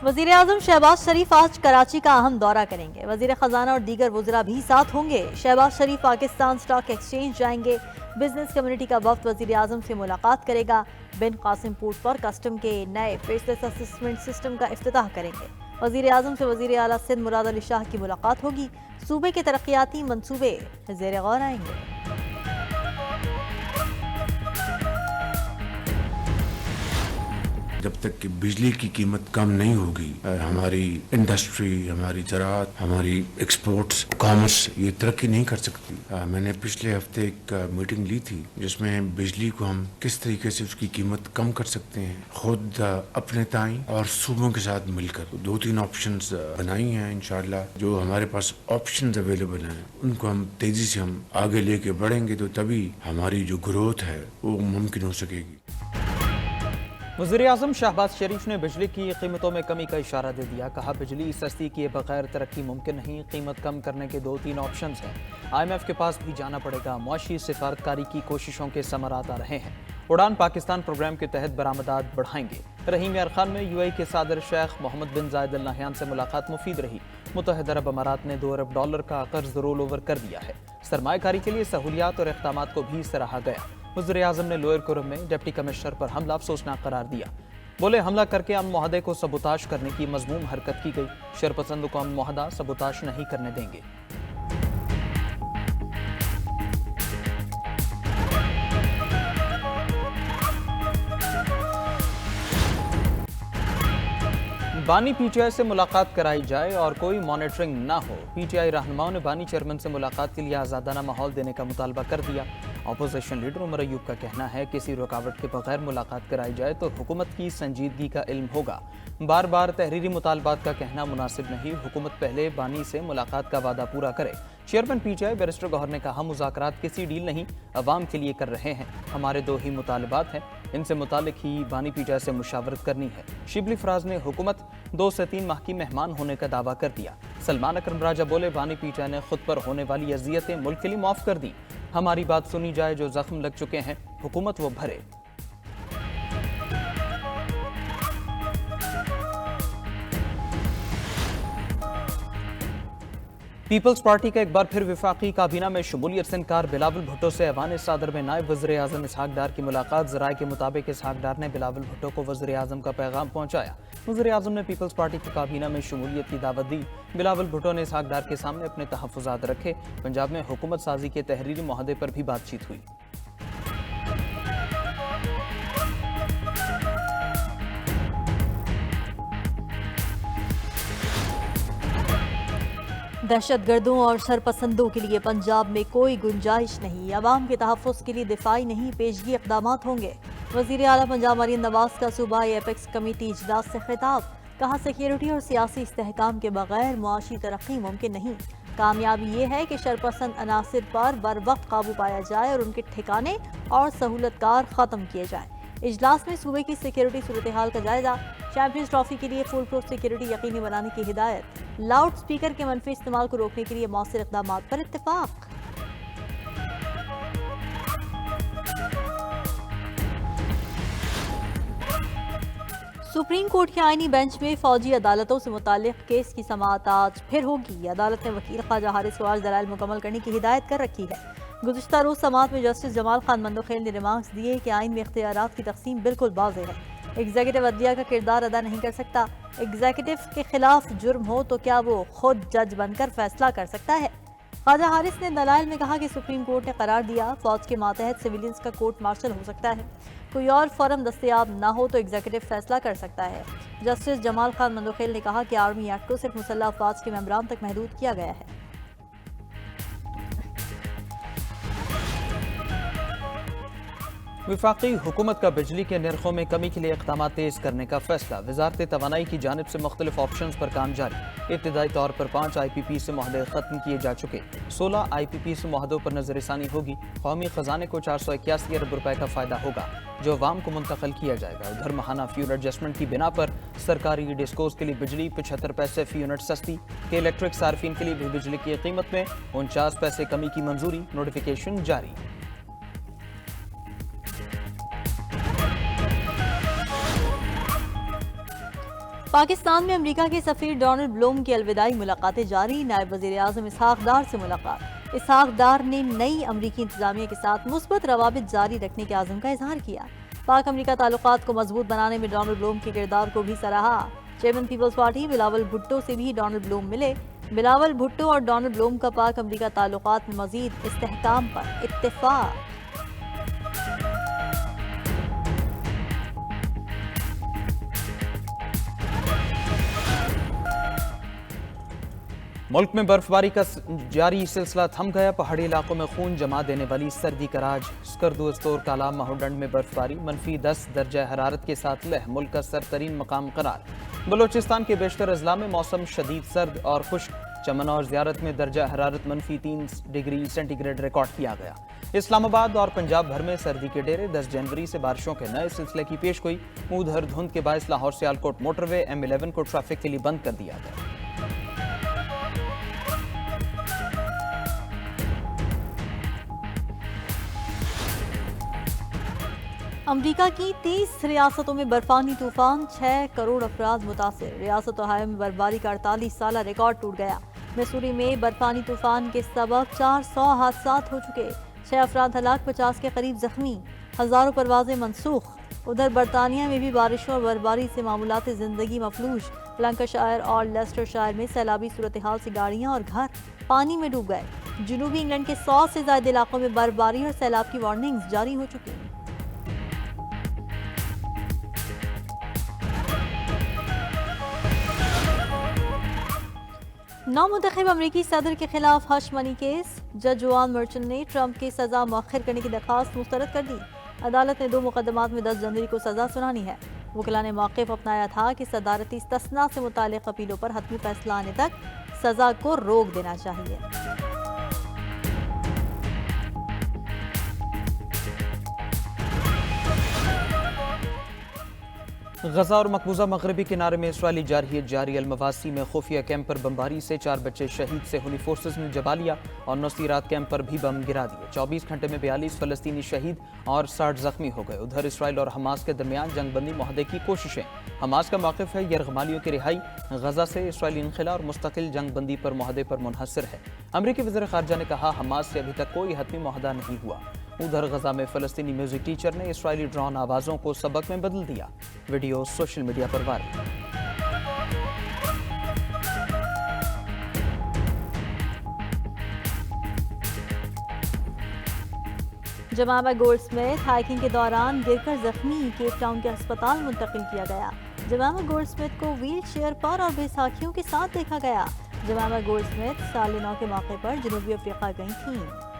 वज़ीर आज़म शहबाज शरीफ आज कराची का अहम दौरा करेंगे। वज़ीर ख़जाना और दीगर वज़रा भी साथ होंगे। शहबाज शरीफ पाकिस्तान स्टॉक एक्सचेंज जाएंगे। बिजनेस कम्युनिटी का वफ्द वज़ीर आज़म से मुलाकात करेगा। बिन कासिम पोर्ट पर कस्टम के नए फेसलेस असेसमेंट सिस्टम का इफ्तिताह करेंगे। वज़ीर आज़म से वज़ीर आला सिंध मुराद अली शाह की मुलाकात होगी। सूबे के तरक्याती मंसूबे ज़ेर गौर आएंगे। जब तक कि बिजली की कीमत कम नहीं होगी, हमारी इंडस्ट्री, हमारी ज़राअत, हमारी एक्सपोर्ट्स, कॉमर्स ये तरक्की नहीं कर सकती। मैंने पिछले हफ्ते एक मीटिंग ली थी जिसमें बिजली को हम किस तरीके से उसकी कीमत कम कर सकते हैं, खुद अपने ताई और सूबों के साथ मिलकर 2-3 ऑप्शंस बनाई हैं। इंशाअल्लाह जो हमारे पास ऑप्शंस अवेलेबल हैं उनको हम तेज़ी से हम आगे लेके बढ़ेंगे तो तभी हमारी जो ग्रोथ है वो मुमकिन हो सकेगी। वज़ीर आज़म शहबाज शरीफ ने बिजली की कीमतों में कमी का इशारा दे दिया। कहा बिजली सस्ती किए बगैर तरक्की मुमकिन नहीं। कीमत कम करने के 2-3 ऑप्शंस हैं। IMF के पास भी जाना पड़ेगा। मुआशी सिफारतकारी की कोशिशों के समरात आ रहे हैं। उड़ान पाकिस्तान प्रोग्राम के तहत बरामदात बढ़ाएंगे। रहीम यार खान में UAE के सदर शेख मोहम्मद बिन जायद अल नहयान से मुलाकात मुफीद रही। मुत्तहिदा अरब अमारात ने $2 अरब का कर्ज रोल ओवर कर दिया है। सरमायाकारी के लिए सहूलियात और इक़दाम को भी सराहा गया। वज़ीर आज़म ने लोअर कुरम में डिप्टी कमिश्नर पर हमला अफसोसनाक करार दिया। बोले हमला करके अमन मुआहदे को सबूताश करने की मज़मूम हरकत की गई। शरपसंदों को अमन मुआहदा सबूताश नहीं करने देंगे। बानी PTI से मुलाकात कराई जाए और कोई मॉनिटरिंग ना हो। PTI रहनुमाओं ने बानी चेयरमैन से मुलाकात के लिए आज़ादाना माहौल देने का मुतालबा कर दिया। अपोजिशन लीडर उमर अयूब का कहना है किसी रुकावट के बगैर मुलाकात कराई जाए तो हुकूमत की संजीदगी का इल्म होगा। बार बार तहरीरी मुतालबात का कहना मुनासिब नहीं। हुकूमत पहले बानी से मुलाकात का वादा पूरा करे। चेयरमैन PTI बैरिस्टर गौहर ने कहा मुज़ाकरात किसी डील नहीं, अवाम के लिए कर रहे हैं। हमारे 2 ही मुतालबात हैं, इनसे मुतालिक ही बानी PTI से मुशावरत करनी है। शिबली फराज ने हुकूमत 2 से 3 माह की मेहमान होने का दावा कर दिया। सलमान अकरम राजा बोले बानी PTI ने खुद पर होने वाली अजियतें मुल्क के लिए माफ़ कर दी। हमारी बात सुनी जाए, जो जख्म लग चुके हैं हुकूमत वो भरे। पीपल्स पार्टी का एक बार फिर विफाकी काबीना में शमूलियत से इनकार। बिलावल भुट्टो से ऐवान सदर में नायब वज़ीर आज़म इसहाक डार की मुलाकात। ज़राए के मुताबिक इसहाक डार ने बिलावल भुट्टो को वज़ीर आज़म का पैगाम पहुंचाया। वज़ीर आज़म ने पीपल्स पार्टी की काबीना में शमूलियत की दावत दी। बिलावल भुट्टो ने इसहाक डार के सामने अपने तहफ़्फ़ुज़ात रखे। पंजाब में हुकूमत साजी के तहरीरी मुआहदे पर भी बातचीत हुई। दहशतगर्दों और सरपसंदों के लिए पंजाब में कोई गुंजाइश नहीं। अवाम के तहफ़्फ़ुज़ के लिए दिफाई नहीं पेशगी इक़दामात होंगे। वज़ीर आला पंजाब मरीन नवाज़ का सूबाई एपेक्स कमेटी इजलास से खिताब। कहा सिक्योरिटी और सियासी इस्तेहकाम के बगैर मुआशी तरक्की मुमकिन नहीं। कामयाबी ये है कि शरपसंद अनासिर पर बर वक्त काबू पाया जाए और उनके ठिकाने और सहूलतकार ख़त्म किए जाए। इजलास में सूबे की सिक्योरिटी सूरत हाल का जायजा। चैंपियंस ट्रॉफी के लिए फुल प्रूफ सिक्योरिटी यकीनी बनाने की हिदायत। लाउड स्पीकर के मनफी इस्तेमाल को रोकने के लिए मौसर इक़दामात पर इत्तेफाक। सुप्रीम कोर्ट के आईनी बेंच में फौजी अदालतों से मुताल्लिक केस की समाअत आज फिर होगी। अदालत ने वकील ख्वाजा हारिस को आज दलाइल मुकम्मल करने की हिदायत कर रखी है। गुज़िश्ता रोज़ समाअत में जस्टिस जमाल खान मंदोखेल ने रिमार्क्स दिए कि आइन में इख्तियारात की तकसीम बिल्कुल वाज़ेह है। एग्जीक्यूटिव अदलिया का किरदार अदा नहीं कर सकता। एग्जीक्यूटिव के खिलाफ जुर्म हो तो क्या वो खुद जज बनकर फैसला कर सकता है। ख्वाजा हारिस ने दलाइल में कहा कि सुप्रीम कोर्ट ने करार दिया फौज के मातहत सिविलियंस का कोर्ट मार्शल हो सकता है। कोई और फॉरम दस्तयाब ना हो तो एग्जीक्यूटिव फैसला कर सकता है। जस्टिस जमाल खान मंदोखेल ने कहा कि आर्मी एक्ट को सिर्फ मुसल्लह अफवाज के मेंबरान तक महदूद किया गया है। वफाकी हुकूमत का बिजली के निर्खों में कमी के लिए इक़दाम तेज़ करने का फैसला। वज़ारत तवानाई की जानिब से मुख्तलिफ ऑप्शंस पर काम जारी। इब्तदाई तौर पर 5 IPP से मुआहदे ख़त्म किए जा चुके। 16 IPP से मुआहदों पर नज़रसानी होगी। कौमी ख़जाने को 481 अरब रुपए का फ़ायदा होगा जो अवाम को मुंतकिल किया जाएगा। उधर महाना फ्यूल एडजस्टमेंट की बिना पर सरकारी डिस्कोज के लिए बिजली 75 पैसे फी यूनिट सस्ती। के इलेक्ट्रिक सार्फिन के लिए भी बिजली की कीमत में 49 पैसे कमी की मंजूरी। नोटिफिकेशन जारी। پاکستان میں امریکہ کے سفیر ڈونلڈ بلوم کی الوداعی ملاقاتیں جاری، نائب وزیر اعظم اسحاق ڈار سے ملاقات۔ اسحاق ڈار نے نئی امریکی انتظامیہ کے ساتھ مثبت روابط جاری رکھنے کے عزم کا اظہار کیا۔ پاک امریکہ تعلقات کو مضبوط بنانے میں ڈونلڈ بلوم کے کردار کو بھی سراہا۔ چیئرمین پیپلز پارٹی بلاول بھٹو سے بھی ڈونلڈ بلوم ملے۔ بلاول بھٹو اور ڈونلڈ بلوم کا پاک امریکہ تعلقات میں مزید استحکام پر اتفاق۔ ملک میں برف باری کا جاری سلسلہ تھم گیا، پہاڑی علاقوں میں خون جما دینے والی سردی کا راج۔ سکردو، استور، کالا، ماہوڈنڈ میں برف باری -10 درجہ حرارت کے ساتھ لہ ملک کا سرترین مقام قرار۔ بلوچستان کے بیشتر اضلاع میں موسم شدید سرد اور خشک، چمن اور زیارت میں درجہ حرارت -3 ڈگری سینٹی گریڈ ریکارڈ کیا گیا۔ اسلام آباد اور پنجاب بھر میں سردی کے ڈیرے، 10 جنوری سے بارشوں کے نئے سلسلے کی پیش گوئی۔ ادھر دھند کے باعث لاہور سیالکوٹ موٹر وے M11 کو ٹریفک کے لیے بند کر دیا گیا۔ امریکہ کی 30 ریاستوں میں برفانی طوفان، 6 کروڑ افراد متاثر۔ ریاست اوہایو میں برفباری کا 48 سالہ ریکارڈ ٹوٹ گیا۔ مسوری میں برفانی طوفان کے سبب 400 حادثات ہو چکے، 6 افراد ہلاک، 50 کے قریب زخمی، ہزاروں پروازیں منسوخ۔ ادھر برطانیہ میں بھی بارشوں اور برفباری سے معمولات زندگی مفلوج۔ لنکاشائر اور لیسٹر شائر میں سیلابی صورتحال سے گاڑیاں اور گھر پانی میں ڈوب گئے۔ جنوبی انگلینڈ کے 100 سے زائد علاقوں میں برفباری اور سیلاب کی وارننگز جاری ہو چکی ہیں۔ نامنتخب امریکی صدر کے خلاف ہش منی کیس، جج جوان مرچنٹ نے ٹرمپ کی سزا مؤخر کرنے کی درخواست مسترد کر دی۔ عدالت نے 2 مقدمات میں 10 جنوری کو سزا سنانی ہے۔ وکلاء نے موقف اپنایا تھا کہ صدارتی استثناء سے متعلق اپیلوں پر حتمی فیصلہ آنے تک سزا کو روک دینا چاہیے۔ غزہ اور مقبوضہ مغربی کنارے میں اسرائیلی جارحیت جاری۔ المواسی میں خفیہ کیمپ پر بمباری سے 4 بچے شہید، سہولی فورسز نے جبا لیا اور نصیرات کیمپ پر بھی بم گرا دیے۔ 24 گھنٹے میں 42 فلسطینی شہید اور 60 زخمی ہو گئے۔ ادھر اسرائیل اور حماس کے درمیان جنگ بندی معاہدے کی کوششیں۔ حماس کا موقف ہے یرغمالیوں کی رہائی، غزہ سے اسرائیلی انخلا اور مستقل جنگ بندی پر معاہدے پر منحصر ہے۔ امریکی وزیر خارجہ نے کہا حماس سے ابھی تک کوئی حتمی معاہدہ نہیں ہوا۔ ادھر غزہ میں فلسطینی میوزک ٹیچر نے اسرائیلی ڈرون آوازوں کو سبق میں بدل دیا۔ ویڈیو سوشل میڈیا پر وائرل۔ جمامہ گولڈ سمتھ ہائیکنگ کے دوران گر کر زخمی، کیپ ٹاؤن کے ہسپتال منتقل کیا گیا۔ جمامہ گولڈ سمتھ کو ویل چیئر پر اور بے ساکھیوں کے ساتھ دیکھا گیا۔ جمامہ گولڈ سمتھ سال 9 کے موقع پر جنوبی افریقہ گئی تھیں۔